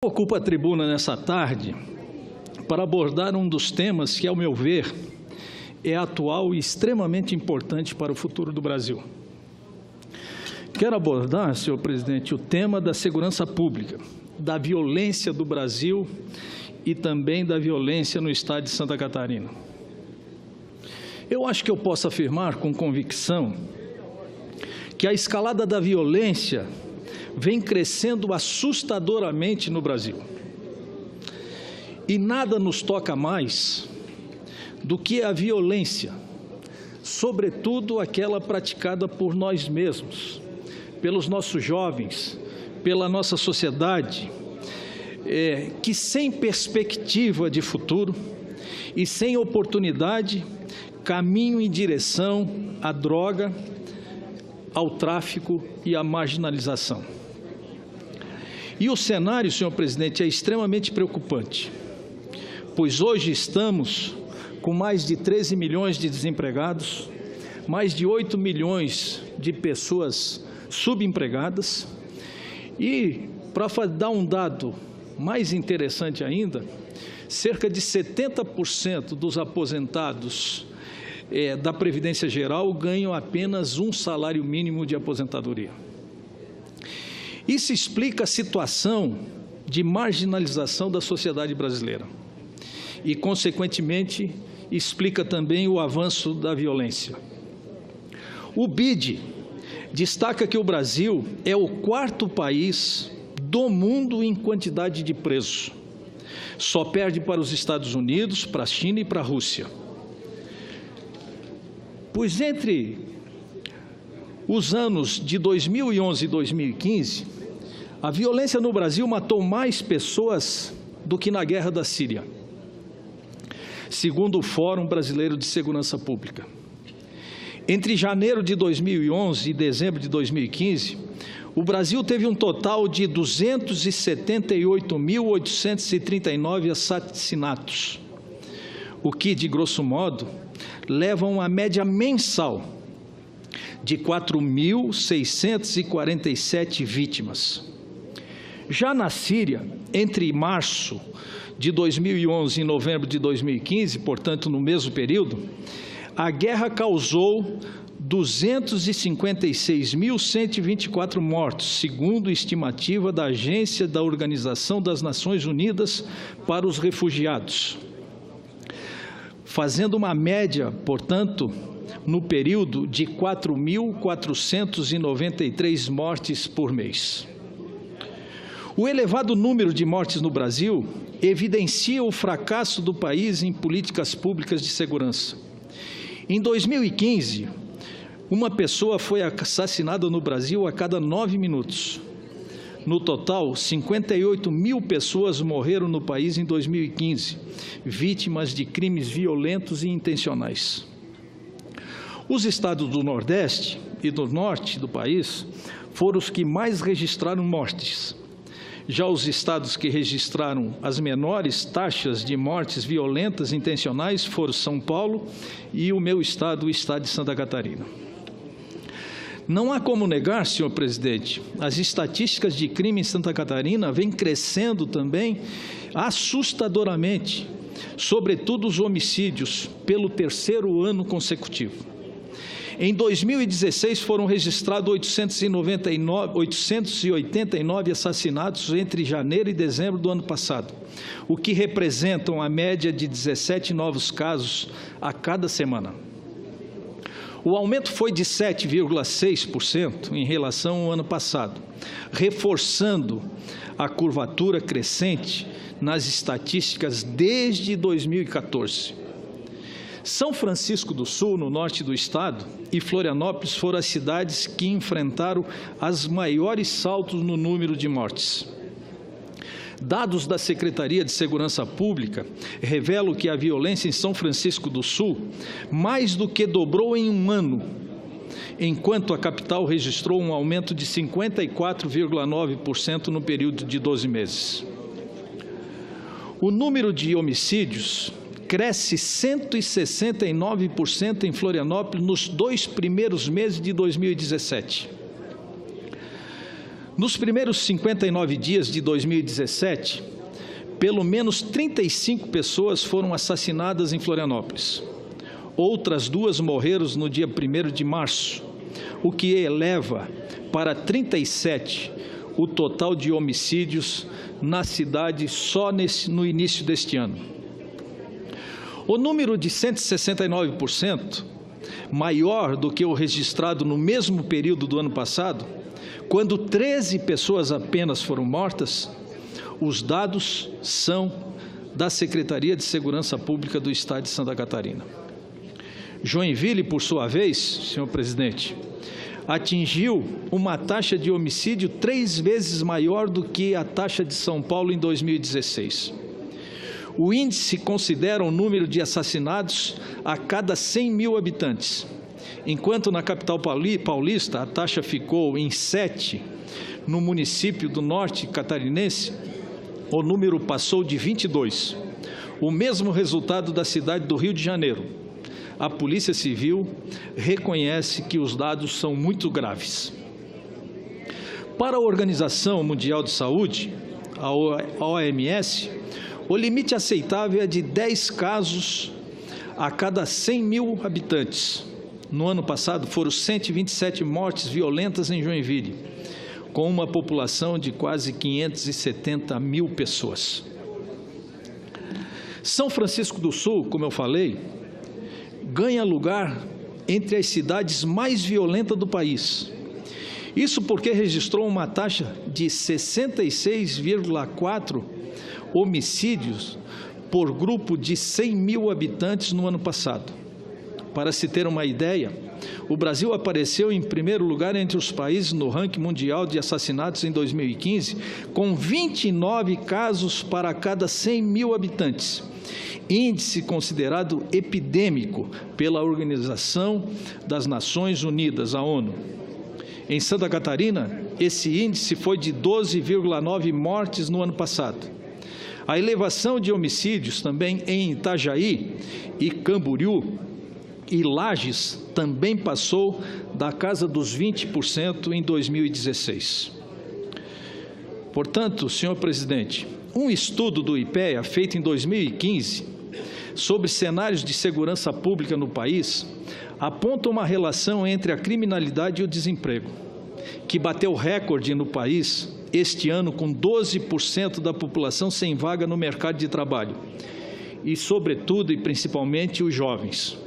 Ocupo a tribuna nessa tarde para abordar um dos temas que, ao meu ver, é atual e extremamente importante para o futuro do Brasil. Quero abordar, senhor presidente, o tema da segurança pública, da violência do Brasil e também da violência no estado de Santa Catarina. Eu acho que eu posso afirmar com convicção que a escalada da violência vem crescendo assustadoramente no Brasil. E nada nos toca mais do que a violência, sobretudo aquela praticada por nós mesmos, pelos nossos jovens, pela nossa sociedade, que sem perspectiva de futuro e sem oportunidade, caminham em direção à droga, ao tráfico e à marginalização. E o cenário, senhor presidente, é extremamente preocupante, pois hoje estamos com mais de 13 milhões de desempregados, mais de 8 milhões de pessoas subempregadas e, para dar um dado mais interessante ainda, cerca de 70% dos aposentados da Previdência Geral ganham apenas um salário mínimo de aposentadoria. Isso explica a situação de marginalização da sociedade brasileira e, consequentemente, explica também o avanço da violência. O BID destaca que o Brasil é o quarto país do mundo em quantidade de presos. Só perde para os Estados Unidos, para a China e para a Rússia. Pois entre os anos de 2011 e 2015, a violência no Brasil matou mais pessoas do que na guerra da Síria, segundo o Fórum Brasileiro de Segurança Pública. Entre janeiro de 2011 e dezembro de 2015, o Brasil teve um total de 278.839 assassinatos, o que, de grosso modo, leva a uma média mensal de 4.647 vítimas. Já na Síria, entre março de 2011 e novembro de 2015, portanto, no mesmo período, a guerra causou 256.124 mortos, segundo estimativa da Agência da Organização das Nações Unidas para os Refugiados, fazendo uma média, portanto, no período de 4.493 mortes por mês. O elevado número de mortes no Brasil evidencia o fracasso do país em políticas públicas de segurança. Em 2015, uma pessoa foi assassinada no Brasil a cada 9 minutos. No total, 58 mil pessoas morreram no país em 2015, vítimas de crimes violentos e intencionais. Os estados do Nordeste e do Norte do país foram os que mais registraram mortes. Já os estados que registraram as menores taxas de mortes violentas intencionais foram São Paulo e o meu estado, o estado de Santa Catarina. Não há como negar, senhor presidente, as estatísticas de crime em Santa Catarina vêm crescendo também assustadoramente, sobretudo os homicídios, pelo terceiro ano consecutivo. Em 2016, foram registrados 889 assassinatos entre janeiro e dezembro do ano passado, o que representam a média de 17 novos casos a cada semana. O aumento foi de 7,6% em relação ao ano passado, reforçando a curvatura crescente nas estatísticas desde 2014. São Francisco do Sul, no norte do estado, e Florianópolis foram as cidades que enfrentaram os maiores saltos no número de mortes. Dados da Secretaria de Segurança Pública revelam que a violência em São Francisco do Sul mais do que dobrou em um ano, enquanto a capital registrou um aumento de 54,9% no período de 12 meses. O número de homicídios cresce 169% em Florianópolis nos 2 primeiros meses de 2017. Nos primeiros 59 dias de 2017, pelo menos 35 pessoas foram assassinadas em Florianópolis. Outras 2 morreram no dia 1º de março, o que eleva para 37 o total de homicídios na cidade só no início deste ano. O número de 169%, maior do que o registrado no mesmo período do ano passado, quando 13 pessoas apenas foram mortas. Os dados são da Secretaria de Segurança Pública do Estado de Santa Catarina. Joinville, por sua vez, senhor presidente, atingiu uma taxa de homicídio 3 vezes maior do que a taxa de São Paulo em 2016. O índice considera o número de assassinatos a cada 100 mil habitantes, enquanto na capital paulista a taxa ficou em 7, no município do norte catarinense, o número passou de 22. O mesmo resultado da cidade do Rio de Janeiro. A Polícia Civil reconhece que os dados são muito graves. Para a Organização Mundial de Saúde, a OMS, o limite aceitável é de 10 casos a cada 100 mil habitantes. No ano passado, foram 127 mortes violentas em Joinville, com uma população de quase 570 mil pessoas. São Francisco do Sul, como eu falei, ganha lugar entre as cidades mais violentas do país. Isso porque registrou uma taxa de 66,4 homicídios por grupo de 100 mil habitantes no ano passado. Para se ter uma ideia, o Brasil apareceu em primeiro lugar entre os países no ranking mundial de assassinatos em 2015, com 29 casos para cada 100 mil habitantes, índice considerado epidêmico pela Organização das Nações Unidas, a ONU. Em Santa Catarina, esse índice foi de 12,9 mortes no ano passado. A elevação de homicídios também em Itajaí e Camboriú e Lages também passou da casa dos 20% em 2016. Portanto, senhor presidente, um estudo do IPEA feito em 2015 sobre cenários de segurança pública no país aponta uma relação entre a criminalidade e o desemprego, que bateu recorde no país este ano com 12% da população sem vaga no mercado de trabalho e, sobretudo e principalmente, os jovens.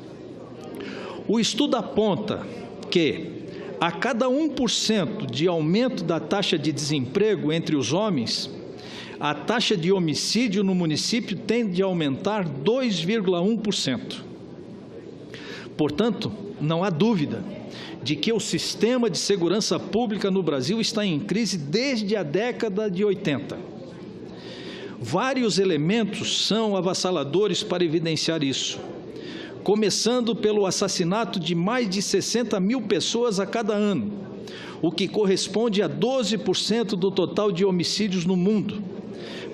O estudo aponta que, a cada 1% de aumento da taxa de desemprego entre os homens, a taxa de homicídio no município tende a aumentar 2,1%. Portanto, não há dúvida de que o sistema de segurança pública no Brasil está em crise desde a década de 80. Vários elementos são avassaladores para evidenciar isso, começando pelo assassinato de mais de 60 mil pessoas a cada ano, o que corresponde a 12% do total de homicídios no mundo,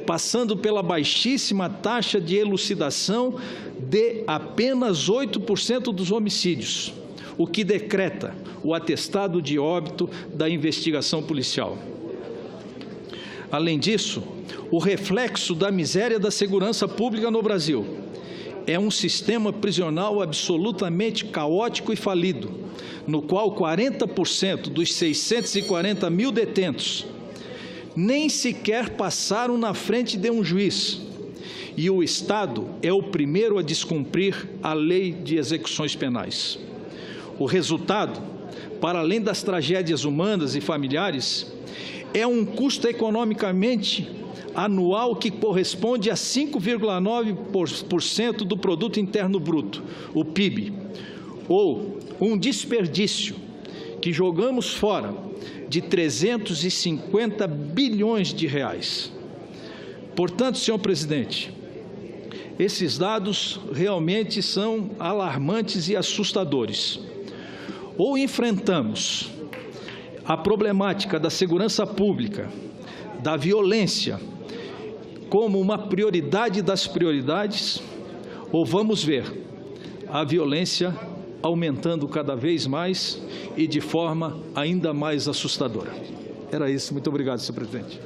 passando pela baixíssima taxa de elucidação de apenas 8% dos homicídios, o que decreta o atestado de óbito da investigação policial. Além disso, o reflexo da miséria da segurança pública no Brasil é um sistema prisional absolutamente caótico e falido, no qual 40% dos 640 mil detentos nem sequer passaram na frente de um juiz, e o Estado é o primeiro a descumprir a lei de execuções penais. O resultado, para além das tragédias humanas e familiares, é um custo economicamente anual que corresponde a 5,9% do Produto Interno Bruto, o PIB, ou um desperdício que jogamos fora de 350 bilhões de reais. Portanto, senhor presidente, esses dados realmente são alarmantes e assustadores. Ou enfrentamos a problemática da segurança pública, da violência, como uma prioridade das prioridades, ou vamos ver a violência aumentando cada vez mais e de forma ainda mais assustadora. Era isso. Muito obrigado, senhor presidente.